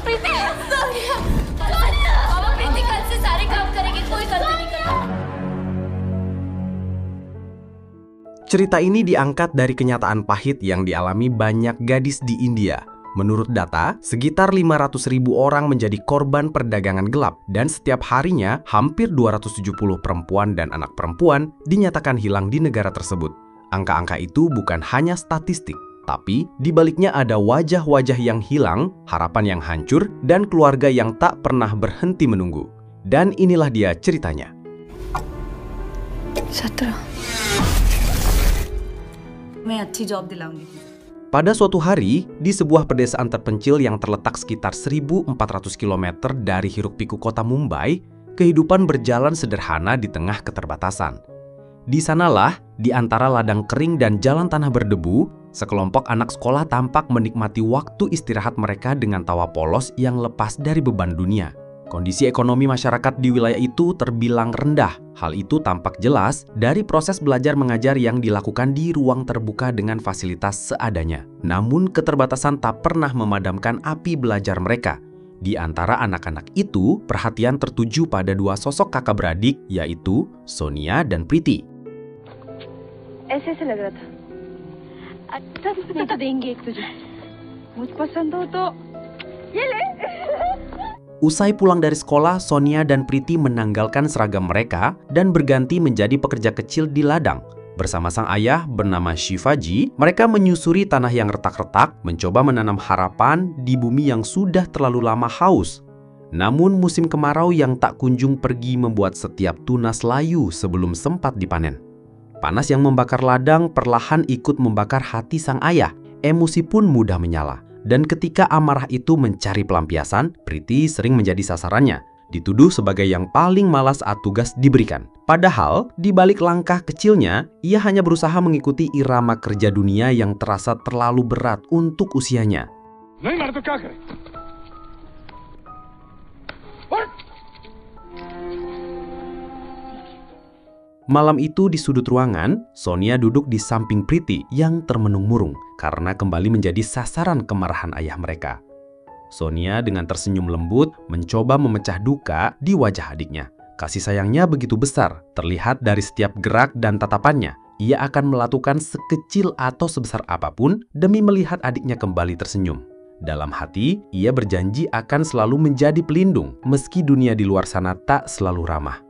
प्रीति, सोनिया, सोनिया, अब प्रीति कल से सारे काम करेगी, कोई गलती नहीं करेगी. Cerita ini diangkat dari kenyataan pahit yang dialami banyak gadis di India. Menurut data, sekitar 500.000 orang menjadi korban perdagangan gelap dan setiap harinya hampir 270 perempuan dan anak perempuan dinyatakan hilang di negara tersebut. Angka-angka itu bukan hanya statistik, tapi di baliknya ada wajah-wajah yang hilang, harapan yang hancur, dan keluarga yang tak pernah berhenti menunggu. Dan inilah dia ceritanya. Satra, मैं अच्छी जॉब दिलाऊंगी. Pada suatu hari, di sebuah pedesaan terpencil yang terletak sekitar 1.400 km dari hiruk-pikuk kota Mumbai, kehidupan berjalan sederhana di tengah keterbatasan. Di sanalah, di antara ladang kering dan jalan tanah berdebu, sekelompok anak sekolah tampak menikmati waktu istirahat mereka dengan tawa polos yang lepas dari beban dunia. Kondisi ekonomi masyarakat di wilayah itu terbilang rendah. Hal itu tampak jelas dari proses belajar mengajar yang dilakukan di ruang terbuka dengan fasilitas seadanya. Namun keterbatasan tak pernah memadamkan api belajar mereka. Di antara anak-anak itu, perhatian tertuju pada dua sosok kakak beradik, yaitu Sonia dan Preeti. ऐसे लग रहा था. अच्छा नहीं तो देंगे एक तुझे. मुझ पसंद हो तो ये ले. Usai pulang dari sekolah, Sonia dan Preeti menanggalkan seragam mereka dan berganti menjadi pekerja kecil di ladang. Bersama sang ayah bernama Shivaji, mereka menyusuri tanah yang retak-retak, mencoba menanam harapan di bumi yang sudah terlalu lama haus. Namun musim kemarau yang tak kunjung pergi membuat setiap tunas layu sebelum sempat dipanen. Panas yang membakar ladang perlahan ikut membakar hati sang ayah. Emosi pun mudah menyala. Dan ketika amarah itu mencari pelampiasan, Preeti sering menjadi sasarannya, dituduh sebagai yang paling malas saat tugas diberikan. Padahal, di balik langkah kecilnya, ia hanya berusaha mengikuti irama kerja dunia yang terasa terlalu berat untuk usianya. Malam itu di sudut ruangan, Sonia duduk di samping Preeti yang termenung murung karena kembali menjadi sasaran kemarahan ayah mereka. Sonia dengan tersenyum lembut mencoba memecah duka di wajah adiknya. Kasih sayangnya begitu besar, terlihat dari setiap gerak dan tatapannya. Ia akan melakukan sekecil atau sebesar apapun demi melihat adiknya kembali tersenyum. Dalam hati, ia berjanji akan selalu menjadi pelindung meski dunia di luar sana tak selalu ramah.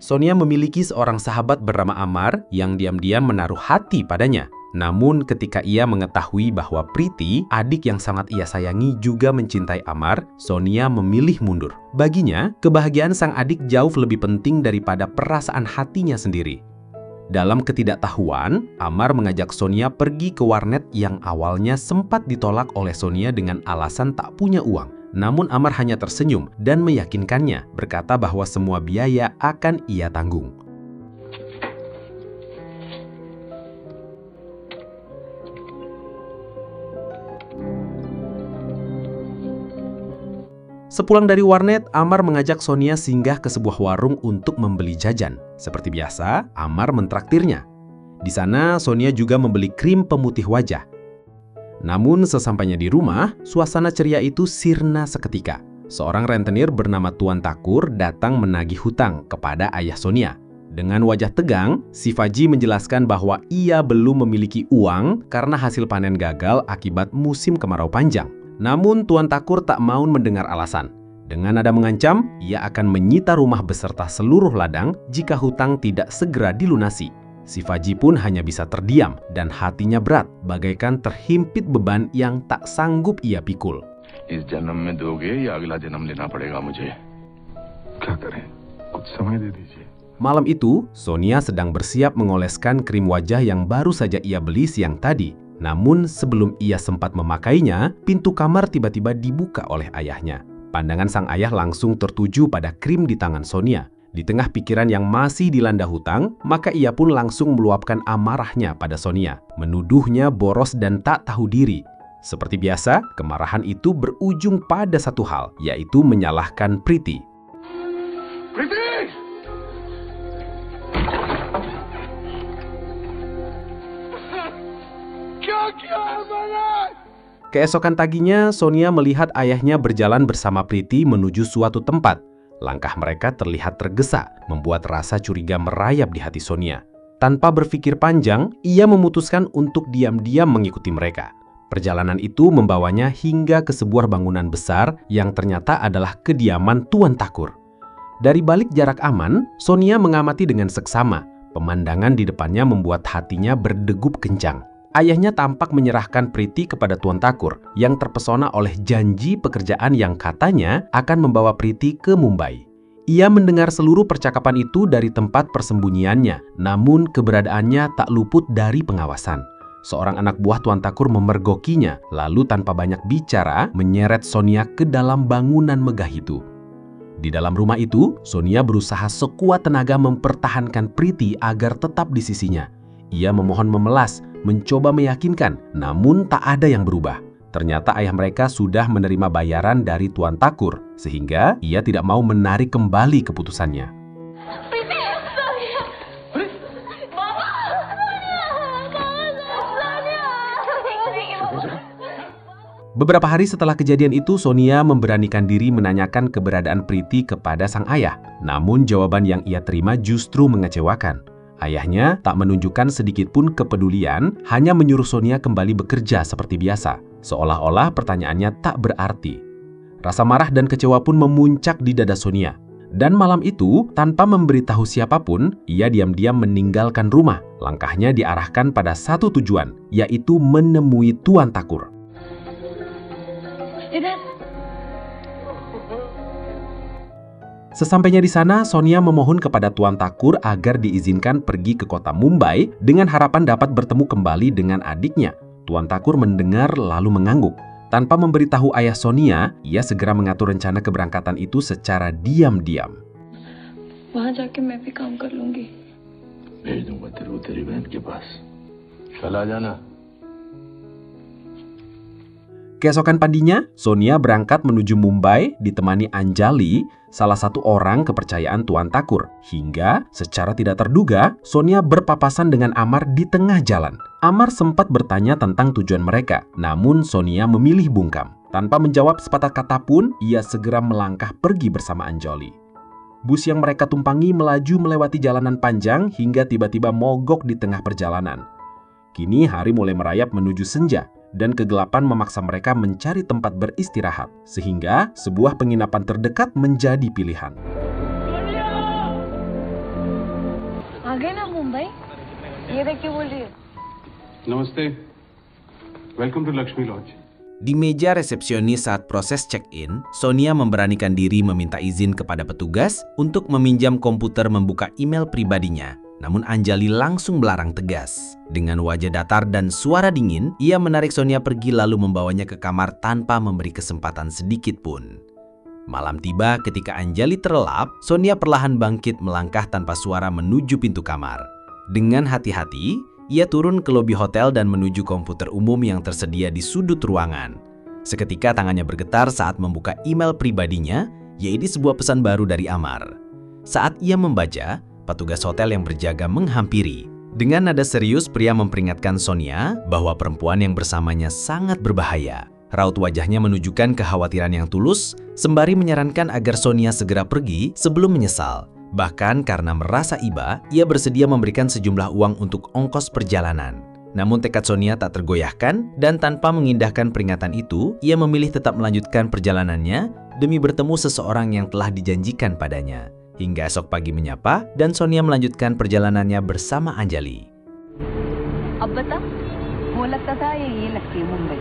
Sonia memiliki seorang sahabat bernama Amar yang diam-diam menaruh hati padanya. Namun ketika ia mengetahui bahwa Preeti, adik yang sangat ia sayangi, juga mencintai Amar, Sonia memilih mundur. Baginya, kebahagiaan sang adik jauh lebih penting daripada perasaan hatinya sendiri. Dalam ketidaktahuan, Amar mengajak Sonia pergi ke warnet yang awalnya sempat ditolak oleh Sonia dengan alasan tak punya uang. Namun Amar hanya tersenyum dan meyakinkannya, berkata bahwa semua biaya akan ia tanggung. Sepulang dari warnet, Amar mengajak Sonia singgah ke sebuah warung untuk membeli jajan. Seperti biasa, Amar mentraktirnya. Di sana, Sonia juga membeli krim pemutih wajah. Namun sesampainya di rumah, suasana ceria itu sirna seketika. Seorang rentenir bernama Tuan Thakur datang menagih hutang kepada ayah Sonia. Dengan wajah tegang, Shivaji menjelaskan bahwa ia belum memiliki uang karena hasil panen gagal akibat musim kemarau panjang. Namun Tuan Thakur tak mau mendengar alasan. Dengan nada mengancam, ia akan menyita rumah beserta seluruh ladang jika hutang tidak segera dilunasi. Shivaji pun hanya bisa terdiam dan hatinya berat, bagaikan terhimpit beban yang tak sanggup ia pikul. Malam itu, Sonia sedang bersiap mengoleskan krim wajah yang baru saja ia beli siang tadi. Namun sebelum ia sempat memakainya, pintu kamar tiba-tiba dibuka oleh ayahnya. Pandangan sang ayah langsung tertuju pada krim di tangan Sonia. Di tengah pikiran yang masih dilanda hutang, maka ia pun langsung meluapkan amarahnya pada Sonia, menuduhnya boros dan tak tahu diri. Seperti biasa, kemarahan itu berujung pada satu hal, yaitu menyalahkan Preeti. Preeti! Keesokan paginya, Sonia melihat ayahnya berjalan bersama Priti menuju suatu tempat. Langkah mereka terlihat tergesa, membuat rasa curiga merayap di hati Sonia. Tanpa berpikir panjang, ia memutuskan untuk diam-diam mengikuti mereka. Perjalanan itu membawanya hingga ke sebuah bangunan besar yang ternyata adalah kediaman Tuan Thakur. Dari balik jarak aman, Sonia mengamati dengan seksama. Pemandangan di depannya membuat hatinya berdegup kencang. Ayahnya tampak menyerahkan Priti kepada Tuan Thakur yang terpesona oleh janji pekerjaan yang katanya akan membawa Priti ke Mumbai. Ia mendengar seluruh percakapan itu dari tempat persembunyiannya, namun keberadaannya tak luput dari pengawasan. Seorang anak buah Tuan Thakur memergokinya, lalu tanpa banyak bicara menyeret Sonia ke dalam bangunan megah itu. Di dalam rumah itu, Sonia berusaha sekuat tenaga mempertahankan Priti agar tetap di sisinya. Ia memohon memelas, mencoba meyakinkan, namun tak ada yang berubah. Ternyata ayah mereka sudah menerima bayaran dari Tuan Thakur, sehingga ia tidak mau menarik kembali keputusannya. Priti, Sonia. Mama, Sonia. Beberapa hari setelah kejadian itu, Sonia memberanikan diri menanyakan keberadaan Priti kepada sang ayah. Namun jawaban yang ia terima justru mengecewakan. Ayahnya tak menunjukkan sedikit pun kepedulian, hanya menyuruh Sonia kembali bekerja seperti biasa, seolah-olah pertanyaannya tak berarti. Rasa marah dan kecewa pun memuncak di dada Sonia. Dan malam itu, tanpa memberitahu siapapun, ia diam-diam meninggalkan rumah. Langkahnya diarahkan pada satu tujuan, yaitu menemui Tuan Thakur. Sesampainya di sana, Sonia memohon kepada Tuan Thakur agar diizinkan pergi ke kota Mumbai dengan harapan dapat bertemu kembali dengan adiknya. Tuan Thakur mendengar lalu mengangguk. Tanpa memberitahu ayah Sonia, ia segera mengatur rencana keberangkatan itu secara diam-diam. वहाँ जाके मैं भी काम कर लूंगी। भेज दूंगा तेरी बहन के पास। चला जाना। Keesokan paginya, Sonia berangkat menuju Mumbai ditemani Anjali, salah satu orang kepercayaan Tuan Thakur. Hingga secara tidak terduga, Sonia berpapasan dengan Amar di tengah jalan. Amar sempat bertanya tentang tujuan mereka, namun Sonia memilih bungkam. Tanpa menjawab sepatah kata pun, ia segera melangkah pergi bersama Anjali. Bus yang mereka tumpangi melaju melewati jalanan panjang hingga tiba-tiba mogok di tengah perjalanan. Kini hari mulai merayap menuju senja, dan kegelapan memaksa mereka mencari tempat beristirahat, sehingga sebuah penginapan terdekat menjadi pilihan. आ गए ना मुंबई? ये देख के बोल रही है। नमस्ते। Welcome to Lakshmi Lodge. Di meja resepsionis saat proses check-in, Sonia memberanikan diri meminta izin kepada petugas untuk meminjam komputer membuka email pribadinya. Namun Anjali langsung melarang tegas. Dengan wajah datar dan suara dingin, ia menarik Sonia pergi lalu membawanya ke kamar tanpa memberi kesempatan sedikit pun. Malam tiba ketika Anjali terlelap, Sonia perlahan bangkit melangkah tanpa suara menuju pintu kamar. Dengan hati-hati, ia turun ke lobi hotel dan menuju komputer umum yang tersedia di sudut ruangan. Seketika tangannya bergetar saat membuka email pribadinya, yaitu sebuah pesan baru dari Amar. Saat ia membaca, petugas hotel yang berjaga menghampiri. Dengan nada serius, pria memperingatkan Sonia bahwa perempuan yang bersamanya sangat berbahaya. Raut wajahnya menunjukkan kekhawatiran yang tulus, sembari menyarankan agar Sonia segera pergi sebelum menyesal. Bahkan karena merasa iba, ia bersedia memberikan sejumlah uang untuk ongkos perjalanan. Namun tekad Sonia tak tergoyahkan, dan tanpa mengindahkan peringatan itu, ia memilih tetap melanjutkan perjalanannya demi bertemu seseorang yang telah dijanjikan padanya. Hingga esok pagi menyapa, dan Sonia melanjutkan perjalanannya bersama Anjali. अब बता, वो लगता था ये लगती है Mumbai.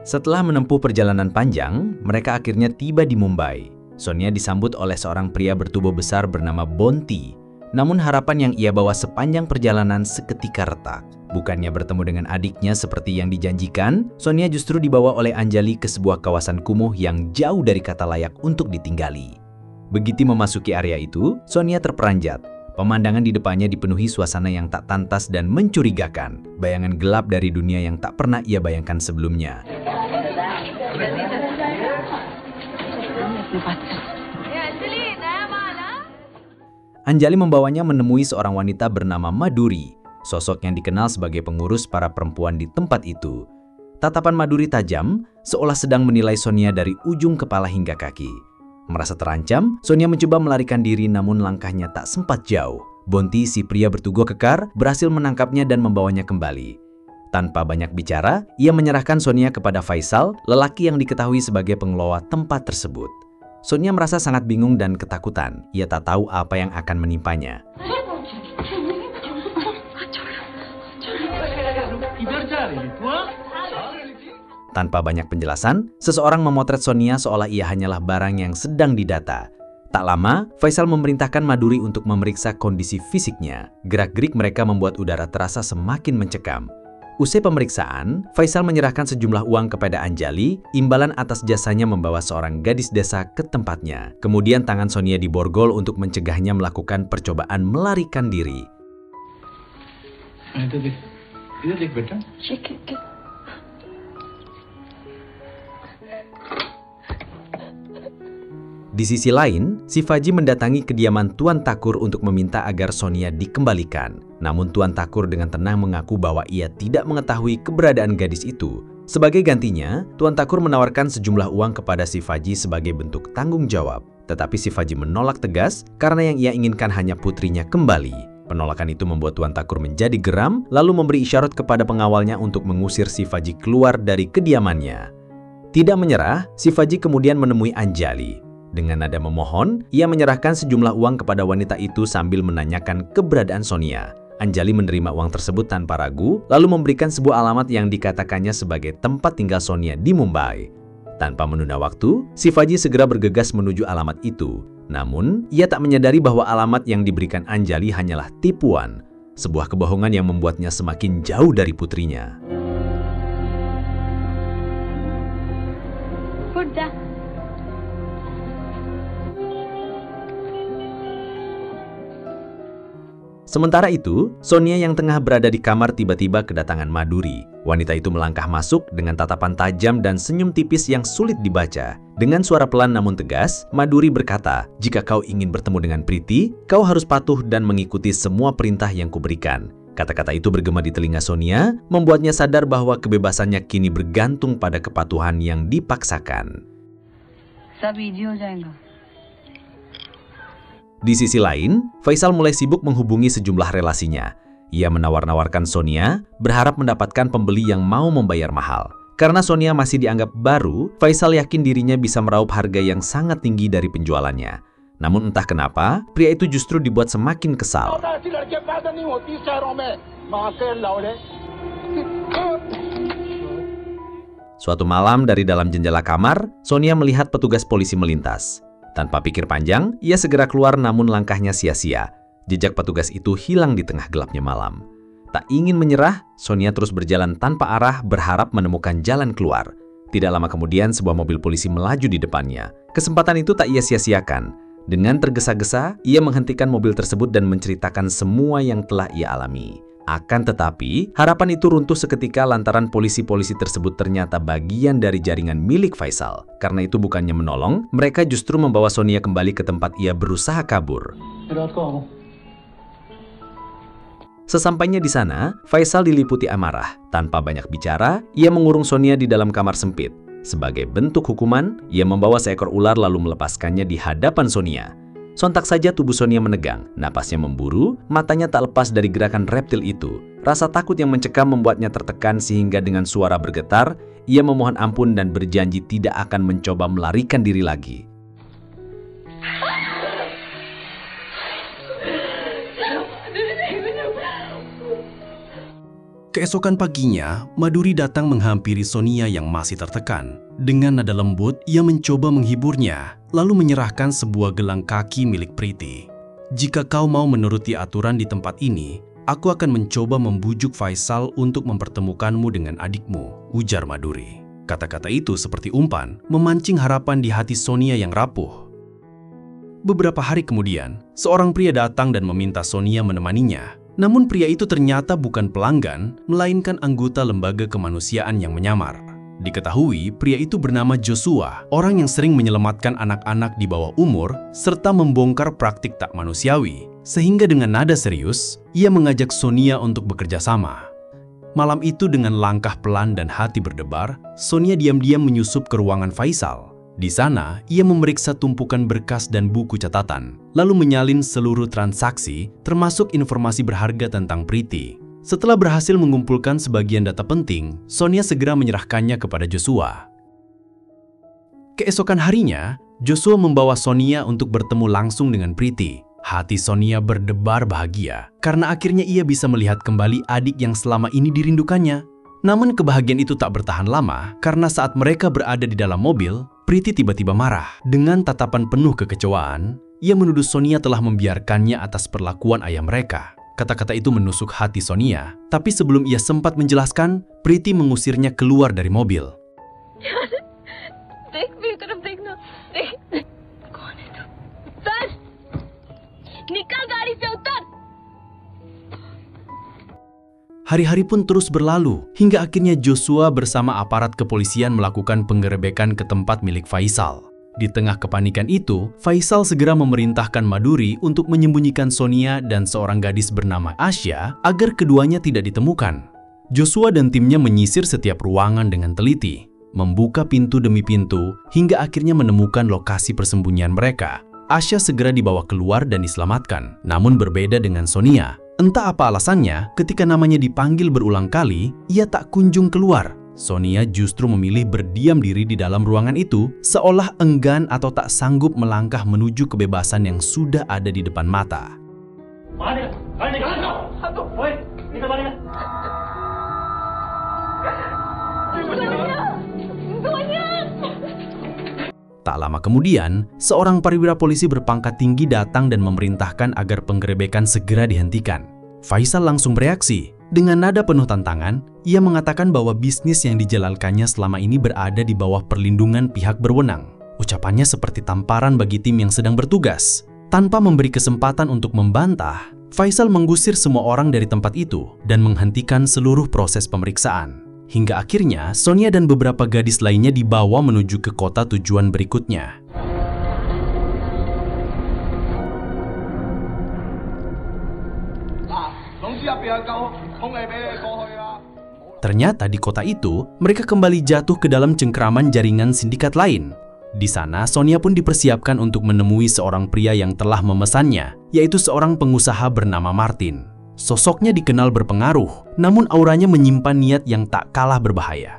Setelah menempuh perjalanan panjang, mereka akhirnya tiba di Mumbai. Sonia disambut oleh seorang pria bertubuh besar bernama Bonti. Namun harapan yang ia bawa sepanjang perjalanan seketika retak. Bukannya bertemu dengan adiknya seperti yang dijanjikan, Sonia justru dibawa oleh Anjali ke sebuah kawasan kumuh yang jauh dari kata layak untuk ditinggali. Begitu memasuki area itu, Sonia terperanjat. Pemandangan di depannya dipenuhi suasana yang tak pantas dan mencurigakan. Bayangan gelap dari dunia yang tak pernah ia bayangkan sebelumnya. Anjali membawanya menemui seorang wanita bernama Maduri, sosok yang dikenal sebagai pengurus para perempuan di tempat itu. Tatapan Maduri tajam, seolah sedang menilai Sonia dari ujung kepala hingga kaki. Merasa terancam, Sonia mencoba melarikan diri namun langkahnya tak sempat jauh. Bonti, si pria bertugo kekar, berhasil menangkapnya dan membawanya kembali. Tanpa banyak bicara, ia menyerahkan Sonia kepada Faisal, lelaki yang diketahui sebagai pengelola tempat tersebut. Sonia merasa sangat bingung dan ketakutan. Ia tak tahu apa yang akan menimpanya. Tanpa banyak penjelasan, seseorang memotret Sonia seolah ia hanyalah barang yang sedang didata. Tak lama, Faisal memerintahkan Maduri untuk memeriksa kondisi fisiknya. Gerak-gerik mereka membuat udara terasa semakin mencekam. Usai pemeriksaan, Faisal menyerahkan sejumlah uang kepada Anjali, imbalan atas jasanya membawa seorang gadis desa ke tempatnya. Kemudian tangan Sonia diborgol untuk mencegahnya melakukan percobaan melarikan diri. Itu dek beta. Di sisi lain, Shivaji mendatangi kediaman Tuan Thakur untuk meminta agar Sonia dikembalikan. Namun Tuan Thakur dengan tenang mengaku bahwa ia tidak mengetahui keberadaan gadis itu. Sebagai gantinya, Tuan Thakur menawarkan sejumlah uang kepada Shivaji sebagai bentuk tanggung jawab. Tetapi Shivaji menolak tegas karena yang ia inginkan hanya putrinya kembali. Penolakan itu membuat Tuan Thakur menjadi geram, lalu memberi isyarat kepada pengawalnya untuk mengusir Shivaji keluar dari kediamannya. Tidak menyerah, Shivaji kemudian menemui Anjali. Dengan nada memohon, ia menyerahkan sejumlah uang kepada wanita itu sambil menanyakan keberadaan Sonia. Anjali menerima uang tersebut tanpa ragu, lalu memberikan sebuah alamat yang dikatakannya sebagai tempat tinggal Sonia di Mumbai. Tanpa menunda waktu, Shivaji segera bergegas menuju alamat itu. Namun, ia tak menyadari bahwa alamat yang diberikan Anjali hanyalah tipuan, sebuah kebohongan yang membuatnya semakin jauh dari putrinya. Sementara itu, Sonia yang tengah berada di kamar tiba-tiba kedatangan Maduri. Wanita itu melangkah masuk dengan tatapan tajam dan senyum tipis yang sulit dibaca. Dengan suara pelan namun tegas, Maduri berkata, "Jika kau ingin bertemu dengan Priti, kau harus patuh dan mengikuti semua perintah yang kuberikan." Kata-kata itu bergema di telinga Sonia, membuatnya sadar bahwa kebebasannya kini bergantung pada kepatuhan yang dipaksakan. Di sisi lain, Faisal mulai sibuk menghubungi sejumlah relasinya. Ia menawar-nawarkan Sonia, berharap mendapatkan pembeli yang mau membayar mahal. Karena Sonia masih dianggap baru, Faisal yakin dirinya bisa meraup harga yang sangat tinggi dari penjualannya. Namun entah kenapa, pria itu justru dibuat semakin kesal. Suatu malam dari dalam jendela kamar, Sonia melihat petugas polisi melintas. Tanpa pikir panjang, ia segera keluar namun langkahnya sia-sia. Jejak petugas itu hilang di tengah gelapnya malam. Tak ingin menyerah, Sonia terus berjalan tanpa arah berharap menemukan jalan keluar. Tidak lama kemudian sebuah mobil polisi melaju di depannya. Kesempatan itu tak ia sia-siakan. Dengan tergesa-gesa, ia menghentikan mobil tersebut dan menceritakan semua yang telah ia alami. Akan tetapi, harapan itu runtuh seketika lantaran polisi-polisi tersebut ternyata bagian dari jaringan milik Faisal. Karena itu bukannya menolong, mereka justru membawa Sonia kembali ke tempat ia berusaha kabur. Sesampainya di sana, Faisal diliputi amarah. Tanpa banyak bicara, ia mengurung Sonia di dalam kamar sempit. Sebagai bentuk hukuman, ia membawa seekor ular lalu melepaskannya di hadapan Sonia. Sontak saja tubuh Sonia menegang, napasnya memburu, matanya tak lepas dari gerakan reptil itu. Rasa takut yang mencekam membuatnya tertekan sehingga dengan suara bergetar, ia memohon ampun dan berjanji tidak akan mencoba melarikan diri lagi. Keesokan paginya, Maduri datang menghampiri Sonia yang masih tertekan. Dengan nada lembut, ia mencoba menghiburnya, lalu menyerahkan sebuah gelang kaki milik Priti. "Jika kau mau menuruti aturan di tempat ini, aku akan mencoba membujuk Faisal untuk mempertemukanmu dengan adikmu," ujar Maduri. Kata-kata itu seperti umpan, memancing harapan di hati Sonia yang rapuh. Beberapa hari kemudian, seorang pria datang dan meminta Sonia menemaninya. Namun pria itu ternyata bukan pelanggan, melainkan anggota lembaga kemanusiaan yang menyamar. Diketahui, pria itu bernama Joshua, orang yang sering menyelamatkan anak-anak di bawah umur, serta membongkar praktik tak manusiawi. Sehingga dengan nada serius, ia mengajak Sonia untuk bekerja sama. Malam itu dengan langkah pelan dan hati berdebar, Sonia diam-diam menyusup ke ruangan Faisal. Di sana, ia memeriksa tumpukan berkas dan buku catatan, lalu menyalin seluruh transaksi, termasuk informasi berharga tentang Priti. Setelah berhasil mengumpulkan sebagian data penting, Sonia segera menyerahkannya kepada Joshua. Keesokan harinya, Joshua membawa Sonia untuk bertemu langsung dengan Priti. Hati Sonia berdebar bahagia karena akhirnya ia bisa melihat kembali adik yang selama ini dirindukannya. Namun kebahagiaan itu tak bertahan lama karena saat mereka berada di dalam mobil, Priti tiba-tiba marah. Dengan tatapan penuh kekecewaan, ia menuduh Sonia telah membiarkannya atas perlakuan ayah mereka. Kata-kata itu menusuk hati Sonia, tapi sebelum ia sempat menjelaskan, Priti mengusirnya keluar dari mobil. देख मेरी तरफ देखना। कौन है तू? उतर! निकल गाड़ी से उतर! Hari-hari pun terus berlalu, hingga akhirnya Joshua bersama aparat kepolisian melakukan penggerebekan ke tempat milik Faisal. Di tengah kepanikan itu, Faisal segera memerintahkan Maduri untuk menyembunyikan Sonia dan seorang gadis bernama Asya agar keduanya tidak ditemukan. Joshua dan timnya menyisir setiap ruangan dengan teliti, membuka pintu demi pintu, hingga akhirnya menemukan lokasi persembunyian mereka. Asya segera dibawa keluar dan diselamatkan, namun berbeda dengan Sonia. Entah apa alasannya, ketika namanya dipanggil berulang kali, ia tak kunjung keluar. Sonia justru memilih berdiam diri di dalam ruangan itu, seolah enggan atau tak sanggup melangkah menuju kebebasan yang sudah ada di depan mata. Tak lama kemudian, seorang perwira polisi berpangkat tinggi datang dan memerintahkan agar penggerebekan segera dihentikan. Faisal langsung bereaksi. Dengan nada penuh tantangan, ia mengatakan bahwa bisnis yang dijalankannya selama ini berada di bawah perlindungan pihak berwenang. Ucapannya seperti tamparan bagi tim yang sedang bertugas. Tanpa memberi kesempatan untuk membantah, Faisal mengusir semua orang dari tempat itu dan menghentikan seluruh proses pemeriksaan. Hingga akhirnya, Sonia dan beberapa gadis lainnya dibawa menuju ke kota tujuan berikutnya. Ternyata di kota itu, mereka kembali jatuh ke dalam cengkraman jaringan sindikat lain. Di sana, Sonia pun dipersiapkan untuk menemui seorang pria yang telah memesannya, yaitu seorang pengusaha bernama Martin. Sosoknya dikenal berpengaruh, namun auranya menyimpan niat yang tak kalah berbahaya.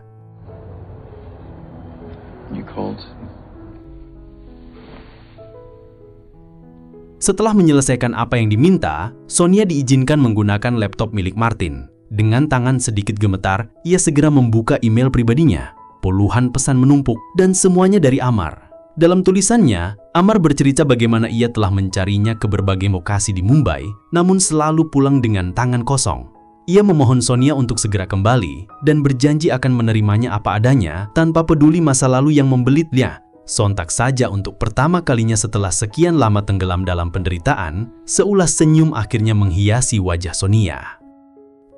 Setelah menyelesaikan apa yang diminta, Sonia diizinkan menggunakan laptop milik Martin. Dengan tangan sedikit gemetar, ia segera membuka email pribadinya. Puluhan pesan menumpuk, dan semuanya dari Amar. Dalam tulisannya, Amar bercerita bagaimana ia telah mencarinya ke berbagai lokasi di Mumbai, namun selalu pulang dengan tangan kosong. Ia memohon Sonia untuk segera kembali dan berjanji akan menerimanya apa adanya tanpa peduli masa lalu yang membelitnya. Sontak saja untuk pertama kalinya setelah sekian lama tenggelam dalam penderitaan, seulas senyum akhirnya menghiasi wajah Sonia.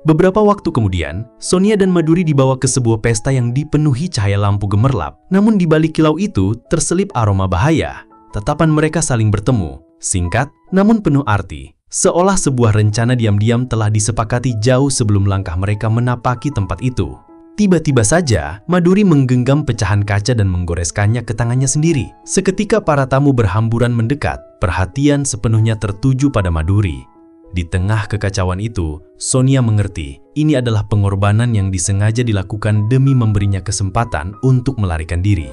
Beberapa waktu kemudian, Sonia dan Maduri dibawa ke sebuah pesta yang dipenuhi cahaya lampu gemerlap. Namun di balik kilau itu terselip aroma bahaya. Tatapan mereka saling bertemu, singkat namun penuh arti. Seolah sebuah rencana diam-diam telah disepakati jauh sebelum langkah mereka menapaki tempat itu. Tiba-tiba saja, Maduri menggenggam pecahan kaca dan menggoreskannya ke tangannya sendiri. Seketika para tamu berhamburan mendekat, perhatian sepenuhnya tertuju pada Maduri. Di tengah kekacauan itu, Sonia mengerti ini adalah pengorbanan yang disengaja dilakukan demi memberinya kesempatan untuk melarikan diri.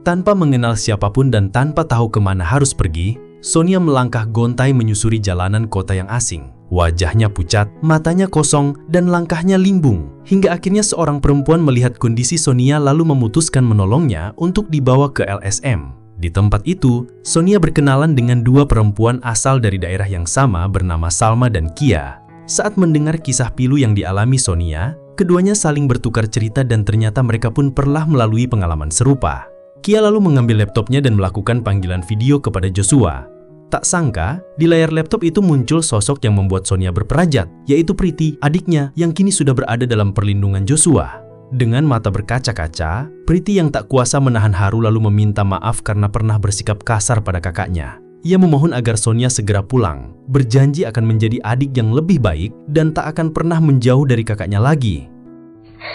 Tanpa mengenal siapapun dan tanpa tahu kemana harus pergi, Sonia melangkah gontai menyusuri jalanan kota yang asing. Wajahnya pucat, matanya kosong, dan langkahnya limbung. Hingga akhirnya seorang perempuan melihat kondisi Sonia lalu memutuskan menolongnya untuk dibawa ke LSM. Di tempat itu, Sonia berkenalan dengan dua perempuan asal dari daerah yang sama bernama Salma dan Kia. Saat mendengar kisah pilu yang dialami Sonia, keduanya saling bertukar cerita dan ternyata mereka pun pernah melalui pengalaman serupa. Kia lalu mengambil laptopnya dan melakukan panggilan video kepada Joshua. Tak sangka, di layar laptop itu muncul sosok yang membuat Sonia berperajat, yaitu Priti, adiknya yang kini sudah berada dalam perlindungan Joshua. Dengan mata berkaca-kaca, Priti yang tak kuasa menahan haru lalu meminta maaf karena pernah bersikap kasar pada kakaknya. Ia memohon agar Sonia segera pulang, berjanji akan menjadi adik yang lebih baik dan tak akan pernah menjauh dari kakaknya lagi.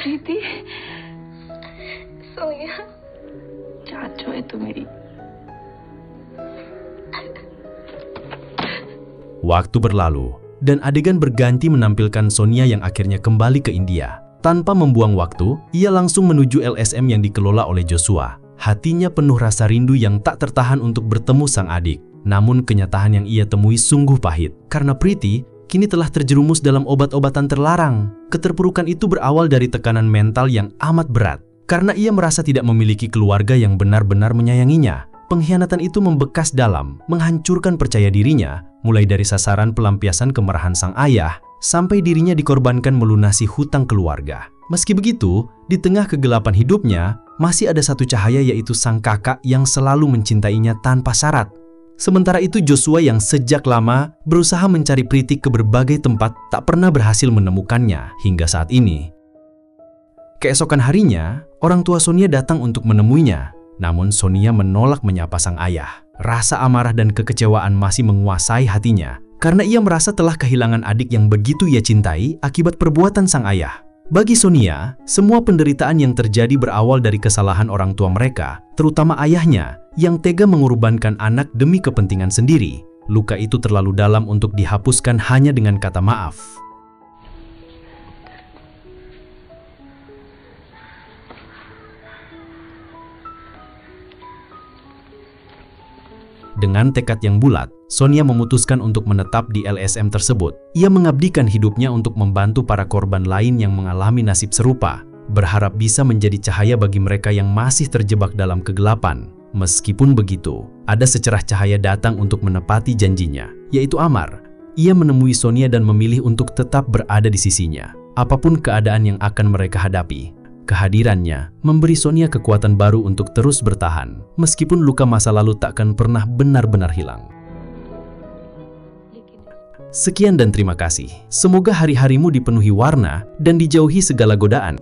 प्रीति सोनिया चाचो है तू मेरी. Waktu berlalu, dan adegan berganti menampilkan Sonia yang akhirnya kembali ke India. Tanpa membuang waktu, ia langsung menuju LSM yang dikelola oleh Joshua. Hatinya penuh rasa rindu yang tak tertahan untuk bertemu sang adik. Namun kenyataan yang ia temui sungguh pahit, karena Priti kini telah terjerumus dalam obat-obatan terlarang. Keterpurukan itu berawal dari tekanan mental yang amat berat, karena ia merasa tidak memiliki keluarga yang benar-benar menyayanginya. Pengkhianatan itu membekas dalam, menghancurkan percaya dirinya, mulai dari sasaran pelampiasan kemarahan sang ayah, sampai dirinya dikorbankan melunasi hutang keluarga. Meski begitu, di tengah kegelapan hidupnya, masih ada satu cahaya yaitu sang kakak yang selalu mencintainya tanpa syarat. Sementara itu Joshua yang sejak lama berusaha mencari Priti ke berbagai tempat tak pernah berhasil menemukannya hingga saat ini. Keesokan harinya, orang tua Sonia datang untuk menemuinya. Namun Sonia menolak menyapa sang ayah. Rasa amarah dan kekecewaan masih menguasai hatinya karena ia merasa telah kehilangan adik yang begitu ia cintai akibat perbuatan sang ayah. Bagi Sonia, semua penderitaan yang terjadi berawal dari kesalahan orang tua mereka, terutama ayahnya yang tega mengorbankan anak demi kepentingan sendiri. Luka itu terlalu dalam untuk dihapuskan hanya dengan kata maaf. Dengan tekad yang bulat, Sonia memutuskan untuk menetap di LSM tersebut. Ia mengabdikan hidupnya untuk membantu para korban lain yang mengalami nasib serupa, berharap bisa menjadi cahaya bagi mereka yang masih terjebak dalam kegelapan. Meskipun begitu, ada secerah cahaya datang untuk menepati janjinya, yaitu Amar. Ia menemui Sonia dan memilih untuk tetap berada di sisinya, apapun keadaan yang akan mereka hadapi. Kehadirannya memberi Sonia kekuatan baru untuk terus bertahan, meskipun luka masa lalu takkan pernah benar-benar hilang. Sekian dan terima kasih. Semoga hari-harimu dipenuhi warna dan dijauhi segala godaan.